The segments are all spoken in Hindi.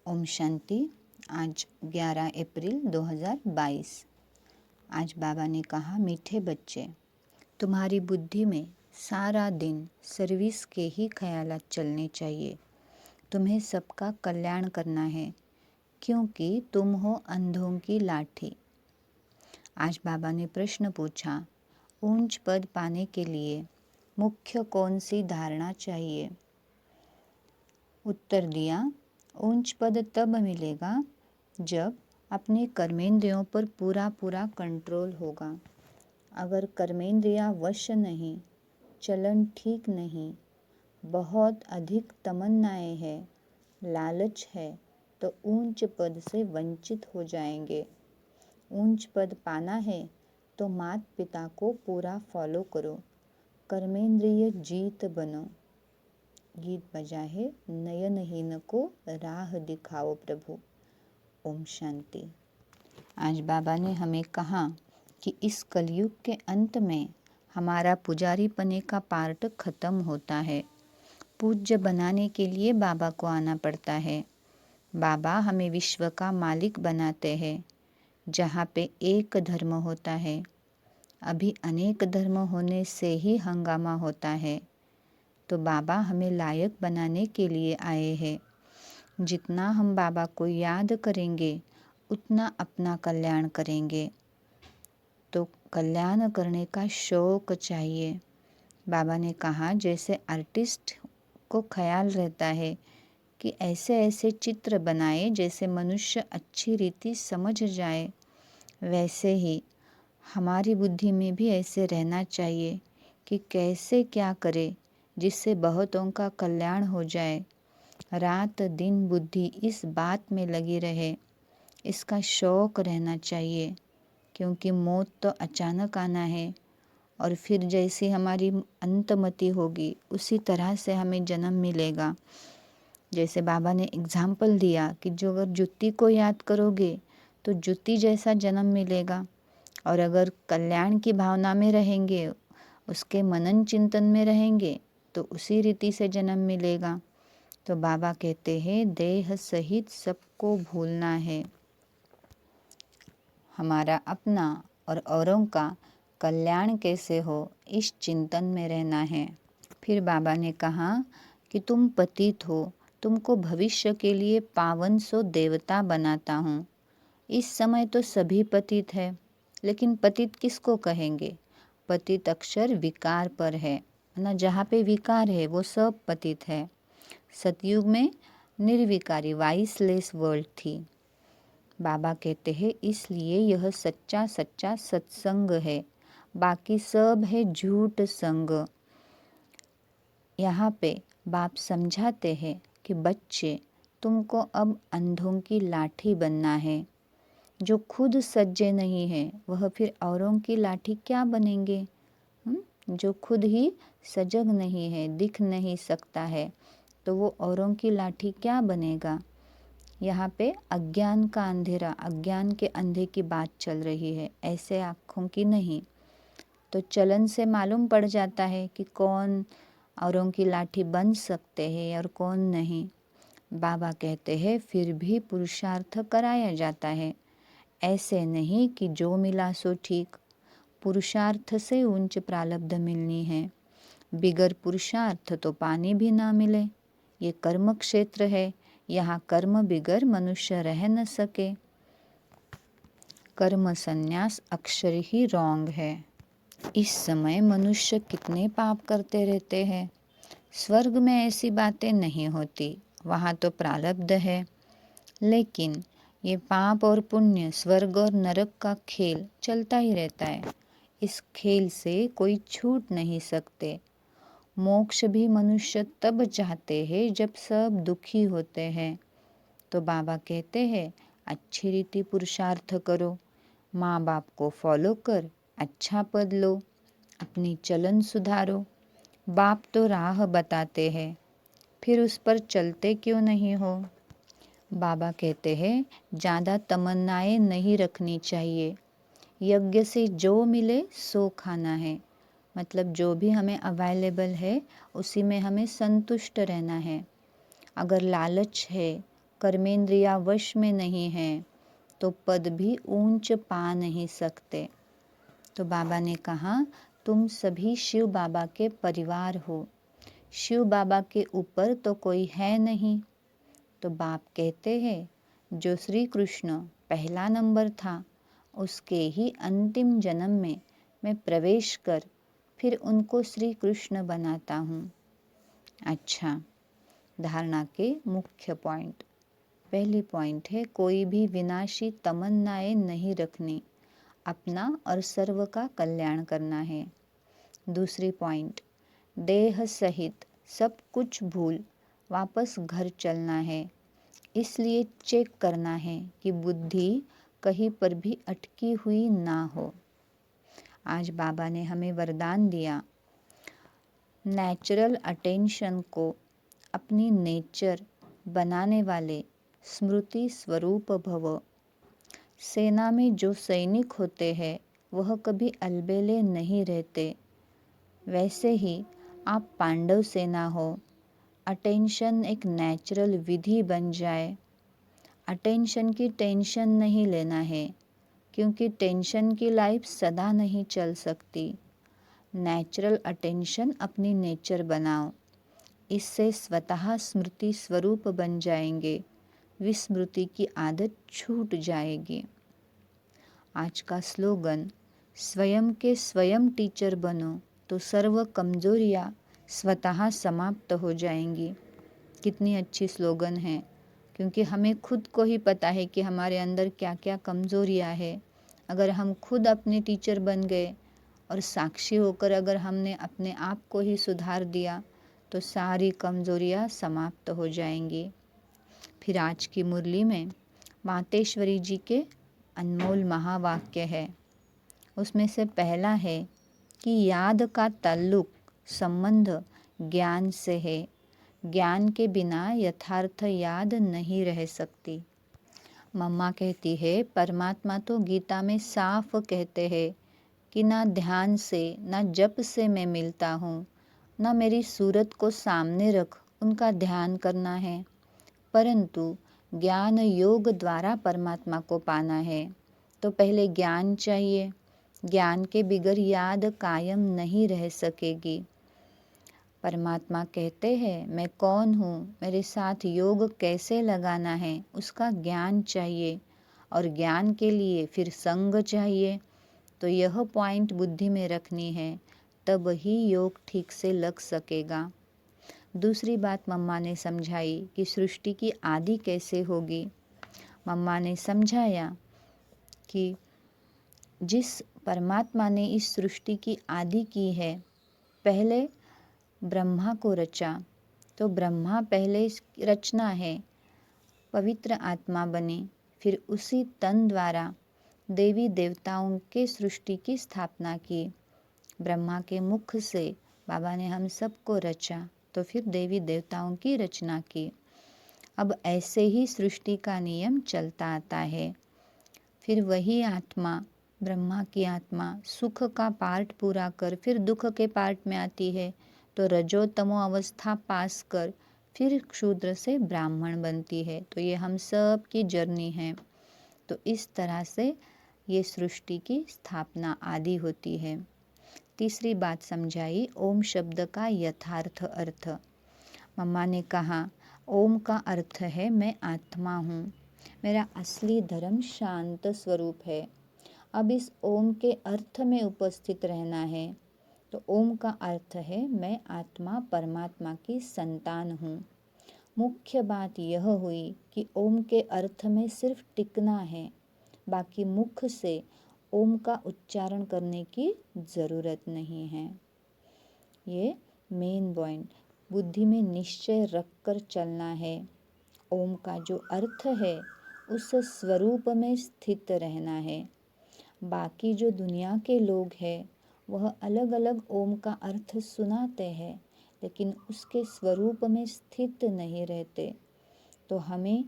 ओम शांति। आज 11 अप्रैल 2022। आज बाबा ने कहा, मीठे बच्चे, तुम्हारी बुद्धि में सारा दिन सर्विस के ही ख्यालात चलने चाहिए। तुम्हें सबका कल्याण करना है, क्योंकि तुम हो अंधों की लाठी। आज बाबा ने प्रश्न पूछा, ऊंच पद पाने के लिए मुख्य कौन सी धारणा चाहिए? उत्तर दिया, ऊंच पद तब मिलेगा जब अपने कर्मेंद्रियों पर पूरा कंट्रोल होगा। अगर कर्मेंद्रियां वश नहीं, चलन ठीक नहीं, बहुत अधिक तमन्नाएं हैं, लालच है, तो ऊंच पद से वंचित हो जाएंगे। ऊंच पद पाना है तो माता पिता को पूरा फॉलो करो, कर्मेंद्रिय जीत बनो। गीत बजा है, नयनहीन को राह दिखाओ प्रभु। ओम शांति। आज बाबा ने हमें कहा कि इस कलयुग के अंत में हमारा पुजारी पने का पार्ट खत्म होता है। पूज्य बनाने के लिए बाबा को आना पड़ता है। बाबा हमें विश्व का मालिक बनाते हैं। जहाँ पे एक धर्म होता है, अभी अनेक धर्म होने से ही हंगामा होता है। तो बाबा हमें लायक बनाने के लिए आए हैं। जितना हम बाबा को याद करेंगे, उतना अपना कल्याण करेंगे। तो कल्याण करने का शौक चाहिए। बाबा ने कहा, जैसे आर्टिस्ट को ख्याल रहता है कि ऐसे ऐसे चित्र बनाए जैसे मनुष्य अच्छी रीति समझ जाए, वैसे ही हमारी बुद्धि में भी ऐसे रहना चाहिए कि कैसे क्या करे जिससे बहुतों का कल्याण हो जाए। रात दिन बुद्धि इस बात में लगी रहे, इसका शौक रहना चाहिए, क्योंकि मौत तो अचानक आना है और फिर जैसी हमारी अंतमति होगी उसी तरह से हमें जन्म मिलेगा। जैसे बाबा ने एग्जाम्पल दिया कि जो अगर जुत्ती को याद करोगे तो जुत्ती जैसा जन्म मिलेगा, और अगर कल्याण की भावना में रहेंगे, उसके मनन चिंतन में रहेंगे, तो उसी रीति से जन्म मिलेगा। तो बाबा कहते हैं, देह सहित सबको भूलना है। हमारा अपना और औरों का कल्याण कैसे हो, इस चिंतन में रहना है। फिर बाबा ने कहा कि तुम पतित हो, तुमको भविष्य के लिए पावन सो देवता बनाता हूँ। इस समय तो सभी पतित है, लेकिन पतित किसको कहेंगे? पतित अक्षर विकार पर है ना, जहाँ पे विकार है वो सब पतित है। सतयुग में निर्विकारी वाइसलेस वर्ल्ड थी। बाबा कहते हैं, इसलिए यह सच्चा सत्संग है, बाकी सब है झूठ संग। यहाँ पे बाप समझाते हैं कि बच्चे, तुमको अब अंधों की लाठी बनना है। जो खुद सज्जे नहीं है वह फिर औरों की लाठी क्या बनेंगे? जो खुद ही सजग नहीं है, दिख नहीं सकता है, तो वो औरों की लाठी क्या बनेगा? यहाँ पे अज्ञान का अंधेरा, अज्ञान के अंधे की बात चल रही है, ऐसे आँखों की नहीं। तो चलन से मालूम पड़ जाता है कि कौन औरों की लाठी बन सकते हैं और कौन नहीं। बाबा कहते हैं, फिर भी पुरुषार्थ कराया जाता है। ऐसे नहीं कि जो मिला सो ठीक। पुरुषार्थ से उच्च प्रारब्ध मिलनी है। बिगर पुरुषार्थ तो पानी भी ना मिले। ये कर्म क्षेत्र है, यहाँ कर्म बिगर मनुष्य रह न सके। कर्म संन्यास अक्षर ही रॉन्ग है। इस समय मनुष्य कितने पाप करते रहते हैं। स्वर्ग में ऐसी बातें नहीं होती, वहाँ तो प्रारब्ध है। लेकिन ये पाप और पुण्य, स्वर्ग और नरक का खेल चलता ही रहता है। इस खेल से कोई छूट नहीं सकते। मोक्ष भी मनुष्य तब चाहते हैं जब सब दुखी होते हैं। तो बाबा कहते हैं, अच्छी रीति पुरुषार्थ करो, माँ बाप को फॉलो कर, अच्छा पद लो, अपनी चलन सुधारो। बाप तो राह बताते हैं, फिर उस पर चलते क्यों नहीं हो? बाबा कहते हैं, ज़्यादा तमन्नाएं नहीं रखनी चाहिए। यज्ञ से जो मिले सो खाना है। मतलब जो भी हमें अवेलेबल है उसी में हमें संतुष्ट रहना है। अगर लालच है, कर्मेंद्रिया वश में नहीं है तो पद भी ऊंच पा नहीं सकते। तो बाबा ने कहा, तुम सभी शिव बाबा के परिवार हो, शिव बाबा के ऊपर तो कोई है नहीं। तो बाप कहते हैं, जो श्री कृष्ण पहला नंबर था, उसके ही अंतिम जन्म में मैं प्रवेश कर फिर उनको श्री कृष्ण बनाता हूँ। अच्छा, धारणा के मुख्य पॉइंट। पहली पॉइंट है, कोई भी विनाशी तमन्नाएं नहीं रखनी, अपना और सर्व का कल्याण करना है। दूसरी पॉइंट, देह सहित सब कुछ भूल वापस घर चलना है। इसलिए चेक करना है कि बुद्धि कहीं पर भी अटकी हुई ना हो। आज बाबा ने हमें वरदान दिया, नेचुरल अटेंशन को अपनी नेचर बनाने वाले स्मृति स्वरूप भव। सेना में जो सैनिक होते हैं वह कभी अलबेले नहीं रहते, वैसे ही आप पांडव सेना हो। अटेंशन एक नेचुरल विधि बन जाए। अटेंशन की टेंशन नहीं लेना है, क्योंकि टेंशन की लाइफ सदा नहीं चल सकती। नेचुरल अटेंशन अपनी नेचर बनाओ, इससे स्वतः स्मृति स्वरूप बन जाएंगे, विस्मृति की आदत छूट जाएगी। आज का स्लोगन, स्वयं के स्वयं टीचर बनो तो सर्व कमजोरियाँ स्वतः समाप्त हो जाएंगी। कितनी अच्छी स्लोगन है, क्योंकि हमें खुद को ही पता है कि हमारे अंदर क्या क्या कमजोरियाँ है। अगर हम खुद अपने टीचर बन गए और साक्षी होकर अगर हमने अपने आप को ही सुधार दिया तो सारी कमजोरियाँ समाप्त हो जाएंगी। फिर आज की मुरली में मातेश्वरी जी के अनमोल महावाक्य है। उसमें से पहला है कि याद का ताल्लुक संबंध ज्ञान से है, ज्ञान के बिना यथार्थ याद नहीं रह सकती। मम्मा कहती है, परमात्मा तो गीता में साफ कहते हैं कि ना ध्यान से ना जप से मैं मिलता हूँ, ना मेरी सूरत को सामने रख उनका ध्यान करना है, परंतु ज्ञान योग द्वारा परमात्मा को पाना है। तो पहले ज्ञान चाहिए, ज्ञान के बिगर याद कायम नहीं रह सकेगी। परमात्मा कहते हैं, मैं कौन हूँ, मेरे साथ योग कैसे लगाना है, उसका ज्ञान चाहिए, और ज्ञान के लिए फिर संग चाहिए। तो यह पॉइंट बुद्धि में रखनी है, तब ही योग ठीक से लग सकेगा। दूसरी बात मम्मा ने समझाई कि सृष्टि की आदि कैसे होगी। मम्मा ने समझाया कि जिस परमात्मा ने इस सृष्टि की आदि की है, पहले ब्रह्मा को रचा, तो ब्रह्मा पहले रचना है, पवित्र आत्मा बने, फिर उसी तन द्वारा देवी देवताओं के सृष्टि की स्थापना की। ब्रह्मा के मुख से बाबा ने हम सबको रचा, तो फिर देवी देवताओं की रचना की। अब ऐसे ही सृष्टि का नियम चलता आता है। फिर वही आत्मा, ब्रह्मा की आत्मा सुख का पार्ट पूरा कर फिर दुख के पार्ट में आती है, तो रजो तमो अवस्था पास कर फिर शूद्र से ब्राह्मण बनती है। तो ये हम सब की जर्नी है। तो इस तरह से ये सृष्टि की स्थापना आदि होती है। तीसरी बात समझाई, ओम शब्द का यथार्थ अर्थ। मम्मा ने कहा, ओम का अर्थ है मैं आत्मा हूँ, मेरा असली धर्म शांत स्वरूप है। अब इस ओम के अर्थ में उपस्थित रहना है। तो ओम का अर्थ है मैं आत्मा परमात्मा की संतान हूँ। मुख्य बात यह हुई कि ओम के अर्थ में सिर्फ टिकना है, बाकी मुख से ओम का उच्चारण करने की ज़रूरत नहीं है। ये मेन पॉइंट, बुद्धि में निश्चय रखकर चलना है। ओम का जो अर्थ है उस स्वरूप में स्थित रहना है। बाकी जो दुनिया के लोग हैं वह अलग अलग ओम का अर्थ सुनाते हैं, लेकिन उसके स्वरूप में स्थित नहीं रहते। तो हमें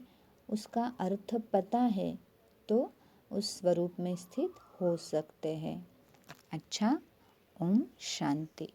उसका अर्थ पता है तो उस स्वरूप में स्थित हो सकते हैं। अच्छा, ओम शांति।